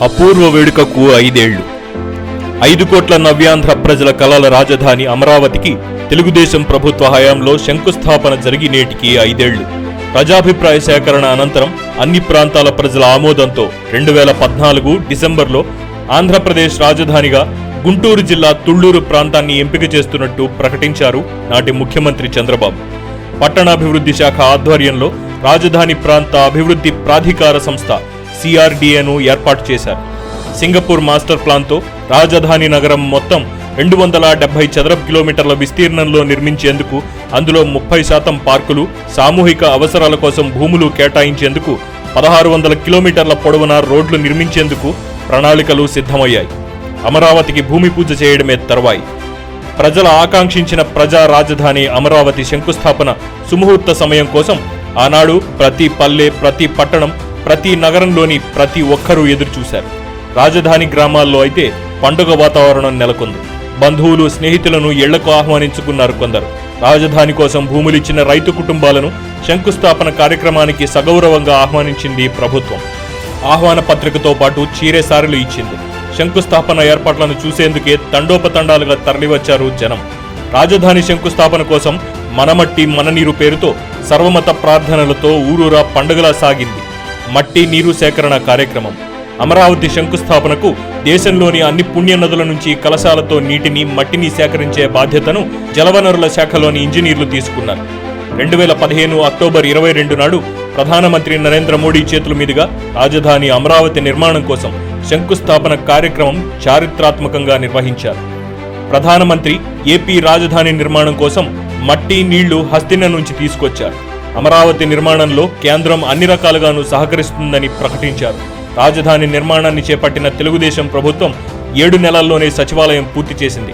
అపూర్వ వేడుకకు 5 ఏళ్లు. 5 కోట్ల నవ్యాంధ్ర ప్రజల కలల రాజధాని అమరావతికి తెలుగుదేశం ప్రభుత్వ హయాంలో శంకుస్థాపన జరిగి నేటికి 5 ఏళ్లు. ప్రజాభిప్రాయ సేకరణ అనంతరం అన్ని ప్రాంతాల ప్రజల ఆమోదంతో 2014 డిసెంబర్లో ఆంధ్రప్రదేశ్ రాజధానిగా గుంటూరు జిల్లా తుళ్లూరు ప్రాంతాన్ని ఎంపిక చేస్తున్నట్టు ప్రకటించారు నాటి ముఖ్యమంత్రి చంద్రబాబు. పట్టణాభివృద్ధి శాఖ ఆధ్వర్యంలో రాజధాని ప్రాంత అభివృద్ధి ప్రాధికార సంస్థ CRDAను ఏర్పాటు చేశారు. సింగపూర్ మాస్టర్ ప్లాన్తో రాజధాని నగరం మొత్తం 270 చదరపు కిలోమీటర్ల విస్తీర్ణంలో నిర్మించేందుకు, అందులో 30% పార్కులు, సామూహిక అవసరాల కోసం భూములు కేటాయించేందుకు, 1600 కిలోమీటర్ల పొడవున రోడ్లు నిర్మించేందుకు ప్రణాళికలు సిద్ధమయ్యాయి. అమరావతికి భూమి పూజ చేయడమే తర్వాయి. ప్రజల ఆకాంక్షించిన ప్రజా రాజధాని అమరావతి శంకుస్థాపన సుముహూర్త సమయం కోసం ఆనాడు ప్రతి పల్లె, ప్రతి పట్టణం, ప్రతి నగరంలోని ప్రతి ఒక్కరూ ఎదురుచూశారు. రాజధాని గ్రామాల్లో అయితే పండుగ వాతావరణం నెలకొంది. బంధువులు, స్నేహితులను ఇళ్లకు ఆహ్వానించుకున్నారు కొందరు. రాజధాని కోసం భూములిచ్చిన రైతు కుటుంబాలను శంకుస్థాపన కార్యక్రమానికి సగౌరవంగా ఆహ్వానించింది ప్రభుత్వం. ఆహ్వాన పత్రికతో పాటు చీరెసారెలు ఇచ్చింది. శంకుస్థాపన ఏర్పాట్లను చూసేందుకే తండోపతండాలుగా తరలివచ్చారు జనం. రాజధాని శంకుస్థాపన కోసం మనమట్టి మన నీరు పేరుతో సర్వమత ప్రార్థనలతో ఊరూరా పండుగలా సాగింది మట్టి నీరు సేకరణ కార్యక్రమం. అమరావతి శంకుస్థాపనకు దేశంలోని అన్ని పుణ్య నదుల నుంచి కలశాలతో నీటిని, మట్టిని సేకరించే బాధ్యతను జలవనరుల శాఖలోని ఇంజనీర్లు తీసుకున్నారు. 2015 అక్టోబర్ 22 నాడు ప్రధానమంత్రి నరేంద్ర మోడీ చేతుల మీదుగా రాజధాని అమరావతి నిర్మాణం కోసం శంకుస్థాపన కార్యక్రమం చారిత్రాత్మకంగా నిర్వహించారు. ప్రధానమంత్రి ఏపీ రాజధాని నిర్మాణం కోసం మట్టి, నీళ్లు హస్తిన నుంచి తీసుకొచ్చారు. అమరావతి నిర్మాణంలో కేంద్రం అన్ని రకాలుగానూ సహకరిస్తుందని ప్రకటించారు. రాజధాని నిర్మాణాన్ని చేపట్టిన తెలుగుదేశం ప్రభుత్వం 7 నెలల్లోనే సచివాలయం పూర్తి చేసింది.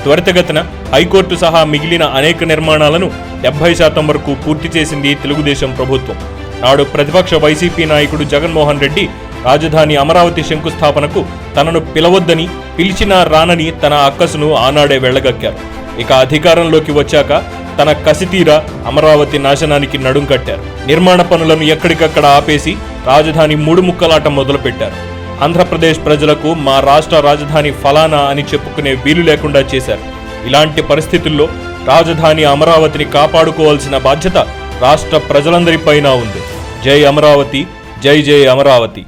త్వరితగతిన హైకోర్టు సహా మిగిలిన అనేక నిర్మాణాలను 70% వరకు పూర్తి చేసింది తెలుగుదేశం ప్రభుత్వం. నాడు ప్రతిపక్ష వైసీపీ నాయకుడు జగన్మోహన్ రెడ్డి రాజధాని అమరావతి శంకుస్థాపనకు తనను పిలవొద్దని, పిలిచినా రానని తన అక్కసును ఆనాడే వెళ్లగక్కారు. ఇక అధికారంలోకి వచ్చాక తన కసితీరా అమరావతి నాశనానికి నడుం కట్టారు. నిర్మాణ పనులను ఎక్కడికక్కడ ఆపేసి రాజధాని 3 ముక్కలాట మొదలుపెట్టారు. ఆంధ్రప్రదేశ్ ప్రజలకు మా రాష్ట్ర రాజధాని ఫలానా అని చెప్పుకునే వీలు లేకుండా చేశారు. ఇలాంటి పరిస్థితుల్లో రాజధాని అమరావతిని కాపాడుకోవాల్సిన బాధ్యత రాష్ట్ర ప్రజలందరిపైన ఉంది. జై అమరావతి, జై జై అమరావతి.